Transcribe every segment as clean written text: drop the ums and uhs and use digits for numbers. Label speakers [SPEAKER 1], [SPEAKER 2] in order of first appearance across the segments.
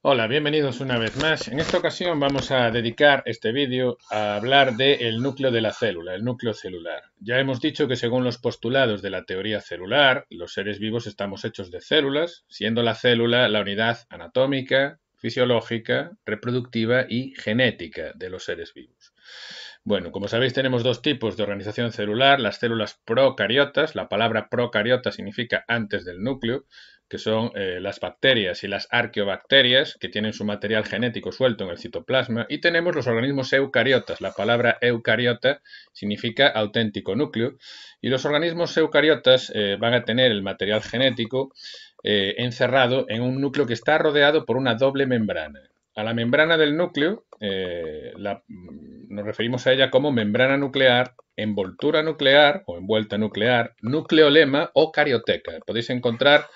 [SPEAKER 1] Hola, bienvenidos una vez más. En esta ocasión vamos a dedicar este vídeo a hablar del núcleo de la célula, el núcleo celular. Ya hemos dicho que según los postulados de la teoría celular, los seres vivos estamos hechos de células, siendo la célula la unidad anatómica, fisiológica, reproductiva y genética de los seres vivos. Bueno, como sabéis tenemos dos tipos de organización celular, las células procariotas, la palabra procariota significa antes del núcleo, que son las bacterias y las arqueobacterias, que tienen su material genético suelto en el citoplasma, y tenemos los organismos eucariotas, la palabra eucariota significa auténtico núcleo, y los organismos eucariotas van a tener el material genético encerrado en un núcleo que está rodeado por una doble membrana. A la membrana del núcleo nos referimos a ella como membrana nuclear, envoltura nuclear o envuelta nuclear, nucleolema o carioteca. Podéis encontrar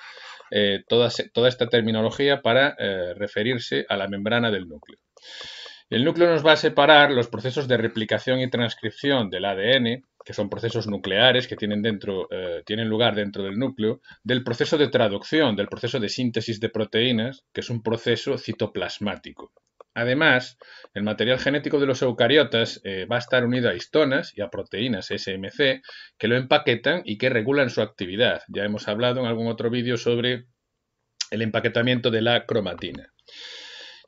[SPEAKER 1] toda esta terminología para referirse a la membrana del núcleo. El núcleo nos va a separar los procesos de replicación y transcripción del ADN, que son procesos nucleares que tienen lugar dentro del núcleo, del proceso de traducción, del proceso de síntesis de proteínas, que es un proceso citoplasmático. Además, el material genético de los eucariotas va a estar unido a histonas y a proteínas SMC que lo empaquetan y que regulan su actividad. Ya hemos hablado en algún otro vídeo sobre el empaquetamiento de la cromatina.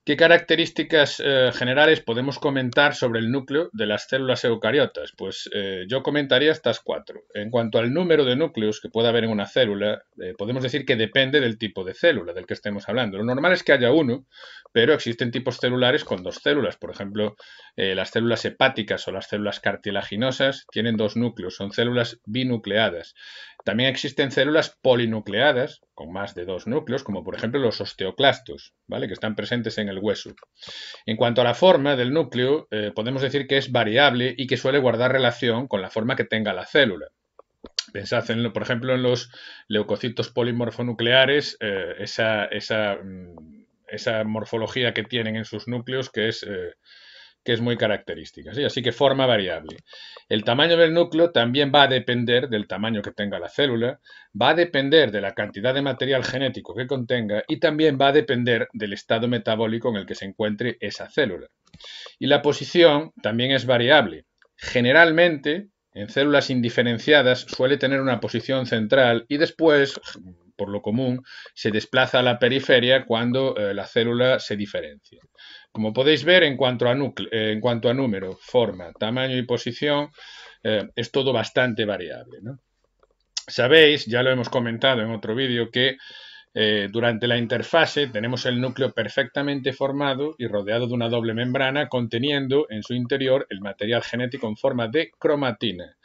[SPEAKER 1] ¿Qué características generales podemos comentar sobre el núcleo de las células eucariotas? Pues yo comentaría estas cuatro. En cuanto al número de núcleos que pueda haber en una célula, podemos decir que depende del tipo de célula del que estemos hablando. Lo normal es que haya uno, pero existen tipos celulares con dos células. Por ejemplo, las células hepáticas o las células cartilaginosas tienen dos núcleos, son células binucleadas. También existen células polinucleadas, con más de dos núcleos, como por ejemplo los osteoclastos, ¿vale? Que están presentes en el hueso. En cuanto a la forma del núcleo, podemos decir que es variable y que suele guardar relación con la forma que tenga la célula. Pensad, por ejemplo, en los leucocitos polimorfonucleares, esa morfología que tienen en sus núcleos que es muy característica, ¿sí? Así que forma variable. El tamaño del núcleo también va a depender del tamaño que tenga la célula, va a depender de la cantidad de material genético que contenga y también va a depender del estado metabólico en el que se encuentre esa célula. Y la posición también es variable. Generalmente, en células indiferenciadas suele tener una posición central y después, por lo común, se desplaza a la periferia cuando la célula se diferencia. Como podéis ver, en cuanto a número, forma, tamaño y posición, es todo bastante variable, ¿no? Sabéis, ya lo hemos comentado en otro vídeo, que durante la interfase tenemos el núcleo perfectamente formado y rodeado de una doble membrana conteniendo en su interior el material genético en forma de cromatina.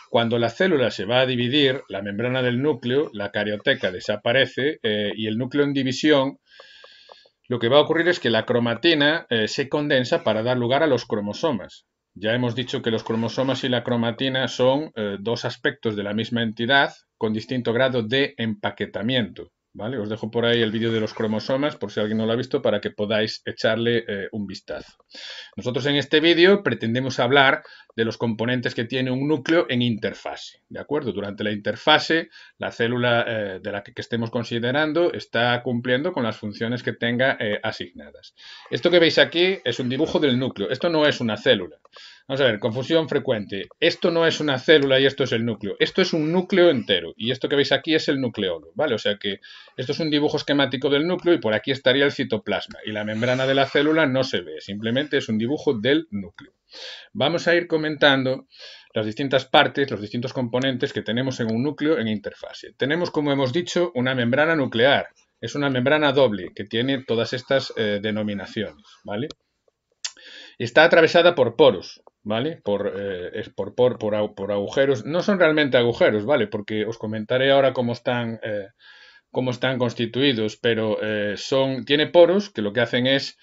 [SPEAKER 1] Cuando la célula se va a dividir, la membrana del núcleo, la carioteca, desaparece y el núcleo en división, lo que va a ocurrir es que la cromatina se condensa para dar lugar a los cromosomas. Ya hemos dicho que los cromosomas y la cromatina son dos aspectos de la misma entidad con distinto grado de empaquetamiento, ¿vale? Os dejo por ahí el vídeo de los cromosomas por si alguien no lo ha visto para que podáis echarle un vistazo. Nosotros en este vídeo pretendemos hablar de los componentes que tiene un núcleo en interfase, ¿de acuerdo? Durante la interfase, la célula de la que estemos considerando está cumpliendo con las funciones que tenga asignadas. Esto que veis aquí es un dibujo del núcleo. Esto no es una célula. Vamos a ver, confusión frecuente. Esto no es una célula y esto es el núcleo. Esto es un núcleo entero y esto que veis aquí es el nucleolo, ¿vale? O sea que esto es un dibujo esquemático del núcleo y por aquí estaría el citoplasma y la membrana de la célula no se ve, simplemente es un dibujo del núcleo. Vamos a ir comentando las distintas partes, los distintos componentes que tenemos en un núcleo en interfase. Tenemos, como hemos dicho, una membrana nuclear. Es una membrana doble que tiene todas estas denominaciones, ¿vale? Está atravesada por poros, ¿vale? Por agujeros. No son realmente agujeros, ¿vale? Porque os comentaré ahora cómo están constituidos, pero tiene poros que lo que hacen es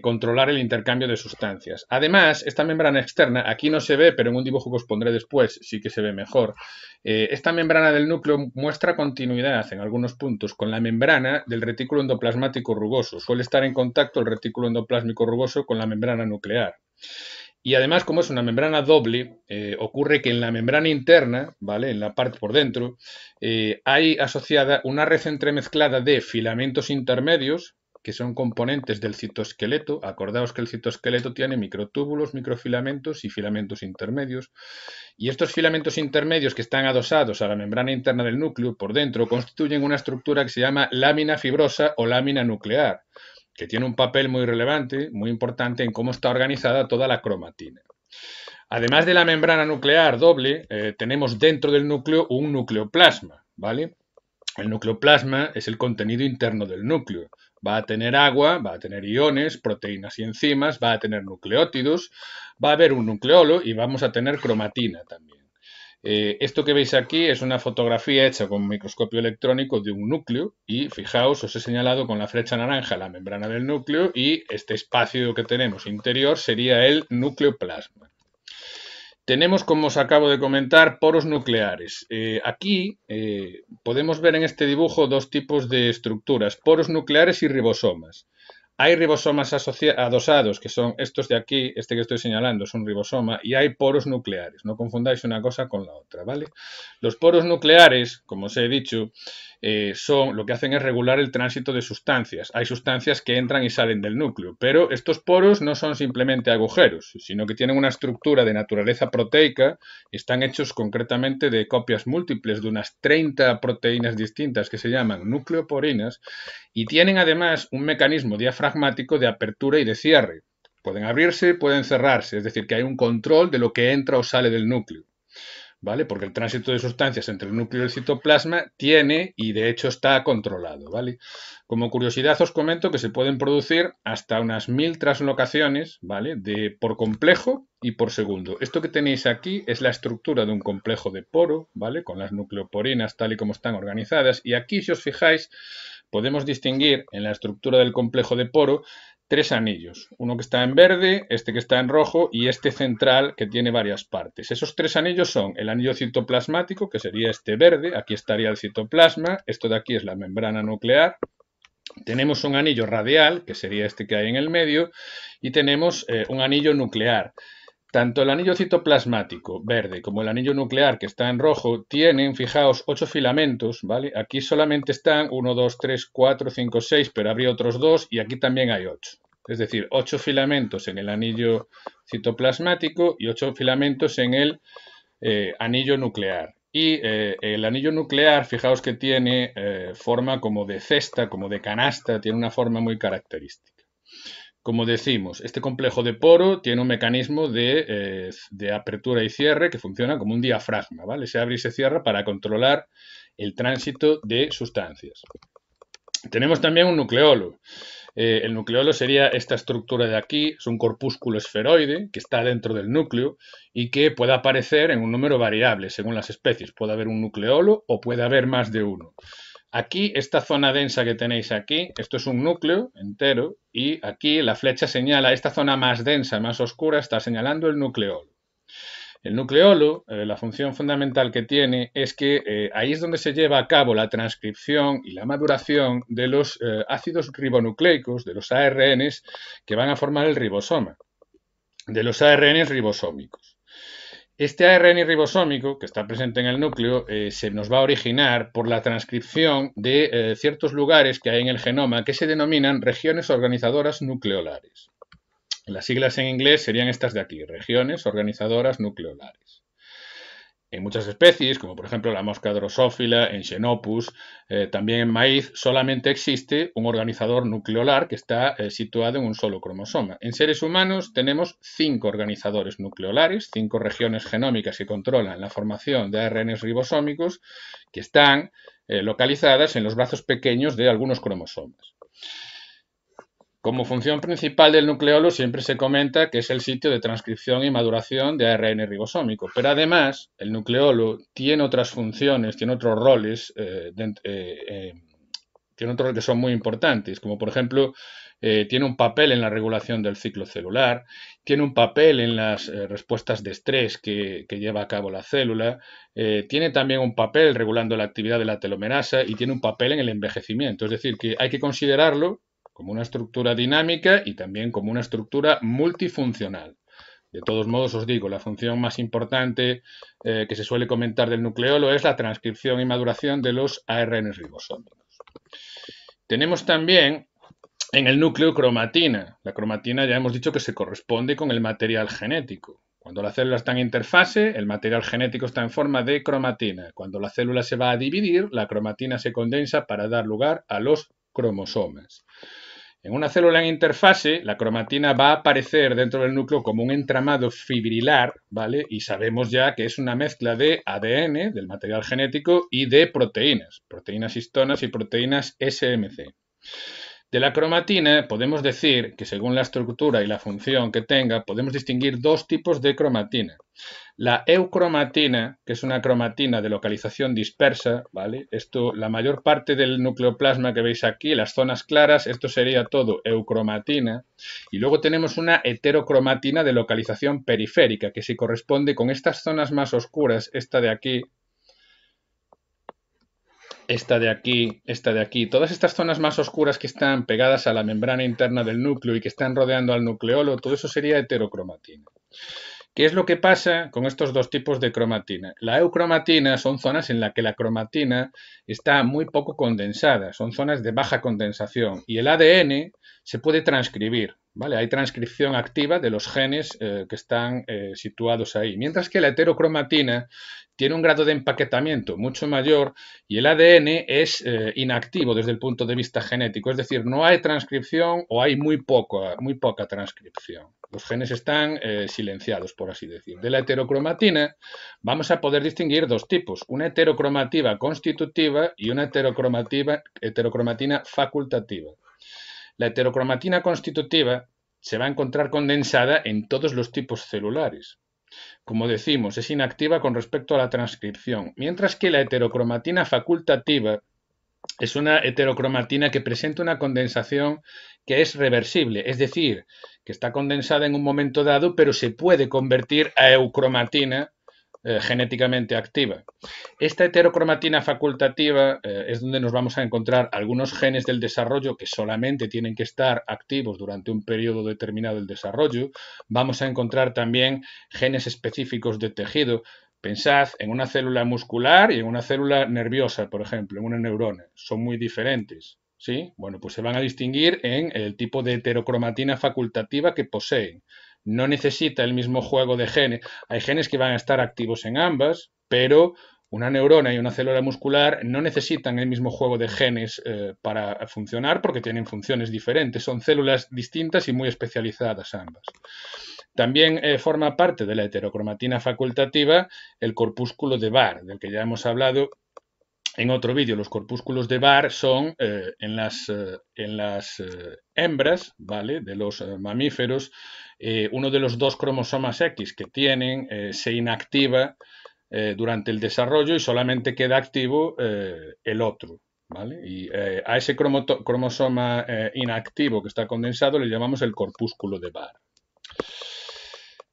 [SPEAKER 1] controlar el intercambio de sustancias. Además, esta membrana externa, aquí no se ve, pero en un dibujo que os pondré después sí que se ve mejor. Esta membrana del núcleo muestra continuidad en algunos puntos con la membrana del retículo endoplasmático rugoso. Suele estar en contacto el retículo endoplásmico rugoso con la membrana nuclear. Y además, como es una membrana doble, ocurre que en la membrana interna, ¿vale? En la parte por dentro, hay asociada una red entremezclada de filamentos intermedios que son componentes del citoesqueleto. Acordaos que el citoesqueleto tiene microtúbulos, microfilamentos y filamentos intermedios. Y estos filamentos intermedios que están adosados a la membrana interna del núcleo por dentro constituyen una estructura que se llama lámina fibrosa o lámina nuclear, que tiene un papel muy relevante, muy importante en cómo está organizada toda la cromatina. Además de la membrana nuclear doble, tenemos dentro del núcleo un nucleoplasma, ¿vale? El nucleoplasma es el contenido interno del núcleo. Va a tener agua, va a tener iones, proteínas y enzimas, va a tener nucleótidos, va a haber un nucleolo y vamos a tener cromatina también. Esto que veis aquí es una fotografía hecha con un microscopio electrónico de un núcleo y fijaos, os he señalado con la flecha naranja la membrana del núcleo y este espacio que tenemos interior sería el nucleoplasma. Tenemos, como os acabo de comentar, poros nucleares. Aquí podemos ver en este dibujo dos tipos de estructuras, poros nucleares y ribosomas. Hay ribosomas adosados, que son estos de aquí, este que estoy señalando es un ribosoma, y hay poros nucleares. No confundáis una cosa con la otra, ¿vale? Los poros nucleares, como os he dicho, lo que hacen es regular el tránsito de sustancias. Hay sustancias que entran y salen del núcleo, pero estos poros no son simplemente agujeros, sino que tienen una estructura de naturaleza proteica, están hechos concretamente de copias múltiples de unas 30 proteínas distintas que se llaman nucleoporinas y tienen además un mecanismo diafragmático de apertura y de cierre. Pueden abrirse, pueden cerrarse, es decir, que hay un control de lo que entra o sale del núcleo. ¿Vale? Porque el tránsito de sustancias entre el núcleo y el citoplasma tiene y de hecho está controlado, ¿vale? Como curiosidad os comento que se pueden producir hasta unas 1000 translocaciones, ¿vale? Por complejo y por segundo. Esto que tenéis aquí es la estructura de un complejo de poro, ¿vale? Con las nucleoporinas tal y como están organizadas y aquí si os fijáis podemos distinguir en la estructura del complejo de poro 3 anillos, uno que está en verde, este que está en rojo y este central que tiene varias partes. Esos 3 anillos son el anillo citoplasmático, que sería este verde, aquí estaría el citoplasma, esto de aquí es la membrana nuclear, tenemos un anillo radial, que sería este que hay en el medio, y tenemos un anillo nuclear. Tanto el anillo citoplasmático verde como el anillo nuclear que está en rojo tienen, fijaos, 8 filamentos, ¿vale? Aquí solamente están 1, 2, 3, 4, 5, 6, pero habría otros 2 y aquí también hay 8. Es decir, 8 filamentos en el anillo citoplasmático y 8 filamentos en el anillo nuclear. Y el anillo nuclear, fijaos que tiene forma como de cesta, como de canasta, tiene una forma muy característica. Como decimos, este complejo de poro tiene un mecanismo de apertura y cierre que funciona como un diafragma, ¿vale? Se abre y se cierra para controlar el tránsito de sustancias. Tenemos también un nucleolo. El nucleolo sería esta estructura de aquí, es un corpúsculo esferoide que está dentro del núcleo y que puede aparecer en un número variable según las especies. Puede haber un nucleolo o puede haber más de uno. Aquí, esta zona densa que tenéis aquí, esto es un núcleo entero y aquí la flecha señala esta zona más densa, más oscura, está señalando el nucleolo. El nucleolo, la función fundamental que tiene es que ahí es donde se lleva a cabo la transcripción y la maduración de los ácidos ribonucleicos, de los ARNs que van a formar el ribosoma, de los ARNs ribosómicos. Este ARN ribosómico, que está presente en el núcleo, se nos va a originar por la transcripción de ciertos lugares que hay en el genoma que se denominan regiones organizadoras nucleolares. Las siglas en inglés serían estas de aquí, regiones organizadoras nucleolares. En muchas especies, como por ejemplo la mosca drosófila, en Xenopus, también en maíz, solamente existe un organizador nucleolar que está situado en un solo cromosoma. En seres humanos tenemos 5 organizadores nucleolares, 5 regiones genómicas que controlan la formación de ARNs ribosómicos que están localizadas en los brazos pequeños de algunos cromosomas. Como función principal del nucleolo siempre se comenta que es el sitio de transcripción y maduración de ARN ribosómico, pero además el nucleolo tiene otras funciones, tiene otros roles, tiene otros que son muy importantes, como por ejemplo tiene un papel en la regulación del ciclo celular, tiene un papel en las respuestas de estrés que lleva a cabo la célula, tiene también un papel regulando la actividad de la telomerasa y tiene un papel en el envejecimiento, es decir, que hay que considerarlo como una estructura dinámica y también como una estructura multifuncional. De todos modos, os digo, la función más importante que se suele comentar del nucleolo es la transcripción y maduración de los ARNs ribosómicos. Tenemos también En el núcleo, cromatina. La cromatina ya hemos dicho que se corresponde con el material genético. Cuando la célula está en interfase, el material genético está en forma de cromatina. Cuando la célula se va a dividir, la cromatina se condensa para dar lugar a los cromosomas. En una célula en interfase, la cromatina va a aparecer dentro del núcleo como un entramado fibrilar, ¿vale? Y sabemos ya que es una mezcla de ADN, del material genético, y de proteínas histonas y proteínas SMC. De la cromatina podemos decir que según la estructura y la función que tenga, podemos distinguir dos tipos de cromatina. La eucromatina, que es una cromatina de localización dispersa, ¿vale? Esto, la mayor parte del nucleoplasma que veis aquí, las zonas claras, esto sería todo eucromatina. Y luego tenemos una heterocromatina de localización periférica, que se corresponde con estas zonas más oscuras, esta de aquí, esta de aquí, esta de aquí, todas estas zonas más oscuras que están pegadas a la membrana interna del núcleo y que están rodeando al nucleolo, todo eso sería heterocromatina. ¿Qué es lo que pasa con estos dos tipos de cromatina? La eucromatina son zonas en las que la cromatina está muy poco condensada, son zonas de baja condensación y el ADN se puede transcribir, ¿vale? Hay transcripción activa de los genes que están situados ahí, mientras que la heterocromatina tiene un grado de empaquetamiento mucho mayor y el ADN es inactivo desde el punto de vista genético, es decir, no hay transcripción o hay muy poca transcripción. Los genes están silenciados, por así decir. De la heterocromatina vamos a poder distinguir dos tipos, una heterocromatina constitutiva y una heterocromatina facultativa. La heterocromatina constitutiva se va a encontrar condensada en todos los tipos celulares. Como decimos, es inactiva con respecto a la transcripción, mientras que la heterocromatina facultativa es una heterocromatina que presenta una condensación que es reversible, es decir, que está condensada en un momento dado, pero se puede convertir a eucromatina genéticamente activa. Esta heterocromatina facultativa es donde nos vamos a encontrar algunos genes del desarrollo que solamente tienen que estar activos durante un periodo determinado del desarrollo. Vamos a encontrar también genes específicos de tejido. Pensad en una célula muscular y en una célula nerviosa, por ejemplo, en una neurona. Son muy diferentes. ¿Sí? Bueno, pues se van a distinguir en el tipo de heterocromatina facultativa que poseen. No necesita el mismo juego de genes. Hay genes que van a estar activos en ambas, pero una neurona y una célula muscular no necesitan el mismo juego de genes para funcionar porque tienen funciones diferentes. Son células distintas y muy especializadas ambas. También forma parte de la heterocromatina facultativa el corpúsculo de Barr, del que ya hemos hablado en otro vídeo. Los corpúsculos de Barr son en las hembras, ¿vale?, de los mamíferos, uno de los dos cromosomas X que tienen se inactiva durante el desarrollo y solamente queda activo el otro, ¿vale? Y a ese cromosoma inactivo que está condensado le llamamos el corpúsculo de Barr.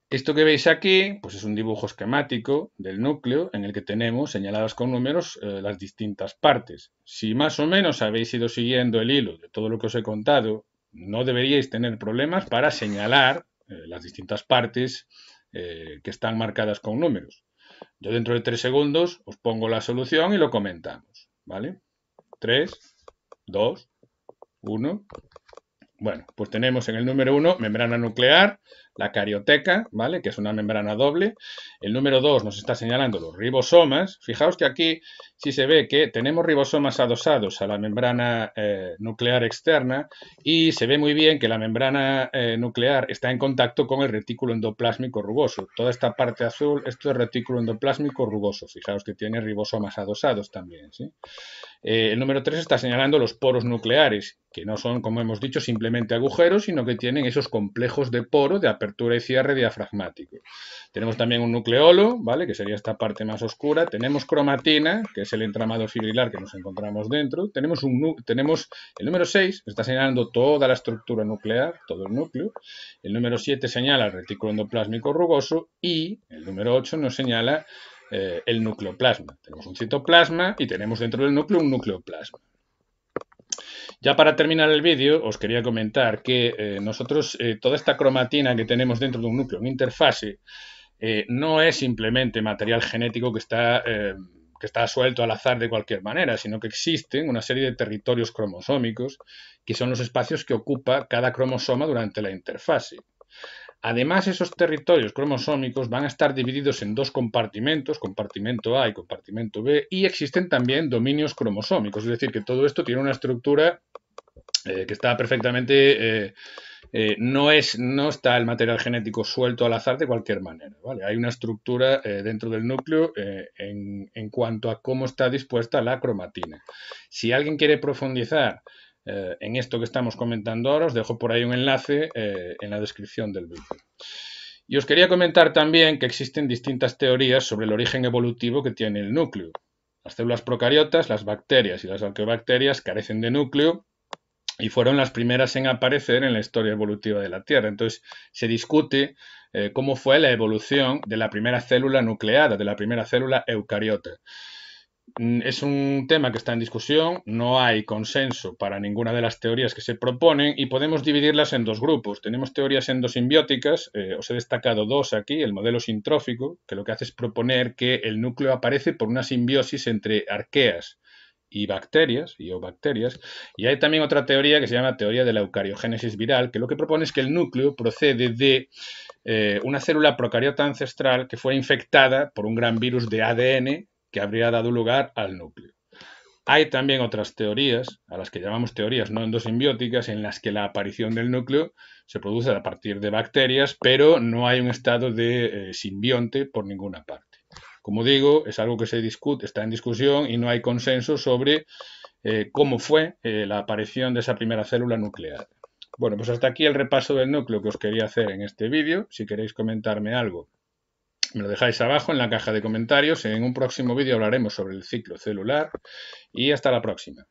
[SPEAKER 1] Esto que veis aquí, pues es un dibujo esquemático del núcleo en el que tenemos señaladas con números las distintas partes. Si más o menos habéis ido siguiendo el hilo de todo lo que os he contado, no deberíais tener problemas para señalar las distintas partes que están marcadas con números. Yo dentro de 3 segundos os pongo la solución y lo comentamos, ¿vale? 3, 2, 1... Bueno, pues tenemos en el número 1 membrana nuclear, la carioteca, ¿vale?, que es una membrana doble. El número 2 nos está señalando los ribosomas. Fijaos que aquí sí se ve que tenemos ribosomas adosados a la membrana nuclear externa y se ve muy bien que la membrana nuclear está en contacto con el retículo endoplásmico rugoso. Toda esta parte azul, esto es retículo endoplásmico rugoso. Fijaos que tiene ribosomas adosados también, ¿sí? El número 3 está señalando los poros nucleares, que no son, como hemos dicho, simplemente agujeros, sino que tienen esos complejos de poro de apertura y cierre diafragmático. Tenemos también un nucleolo, ¿vale?, que sería esta parte más oscura. Tenemos cromatina, que es el entramado fibrilar que nos encontramos dentro. Tenemos el número 6, que está señalando toda la estructura nuclear, todo el núcleo. El número 7 señala el retículo endoplásmico rugoso y el número 8 nos señala el nucleoplasma. Tenemos un citoplasma y tenemos dentro del núcleo un nucleoplasma. Ya para terminar el vídeo os quería comentar que nosotros toda esta cromatina que tenemos dentro de un núcleo en interfase no es simplemente material genético que está que está suelto al azar de cualquier manera, sino que existen una serie de territorios cromosómicos que son los espacios que ocupa cada cromosoma durante la interfase. Además, esos territorios cromosómicos van a estar divididos en dos compartimentos, compartimento A y compartimento B, y existen también dominios cromosómicos, es decir, que todo esto tiene una estructura que está perfectamente... no está el material genético suelto al azar de cualquier manera, ¿vale? Hay una estructura dentro del núcleo en cuanto a cómo está dispuesta la cromatina. Si alguien quiere profundizar en esto que estamos comentando ahora, os dejo por ahí un enlace en la descripción del vídeo. Y os quería comentar también que existen distintas teorías sobre el origen evolutivo que tiene el núcleo. Las células procariotas, las bacterias y las arqueobacterias carecen de núcleo y fueron las primeras en aparecer en la historia evolutiva de la Tierra. Entonces, se discute cómo fue la evolución de la primera célula nucleada, de la primera célula eucariota. Es un tema que está en discusión, no hay consenso para ninguna de las teorías que se proponen y podemos dividirlas en dos grupos. Tenemos teorías endosimbióticas, os he destacado dos aquí, el modelo sintrófico, que lo que hace es proponer que el núcleo aparece por una simbiosis entre arqueas y bacterias, y hay también otra teoría que se llama teoría de la eucariogénesis viral, que lo que propone es que el núcleo procede de una célula procariota ancestral que fue infectada por un gran virus de ADN que habría dado lugar al núcleo. Hay también otras teorías, a las que llamamos teorías no endosimbióticas, en las que la aparición del núcleo se produce a partir de bacterias, pero no hay un estado de simbionte por ninguna parte. Como digo, es algo que se discute, está en discusión y no hay consenso sobre cómo fue la aparición de esa primera célula nuclear. Bueno, pues hasta aquí el repaso del núcleo que os quería hacer en este vídeo. Si queréis comentarme algo, me lo dejáis abajo en la caja de comentarios. En un próximo vídeo hablaremos sobre el ciclo celular y hasta la próxima.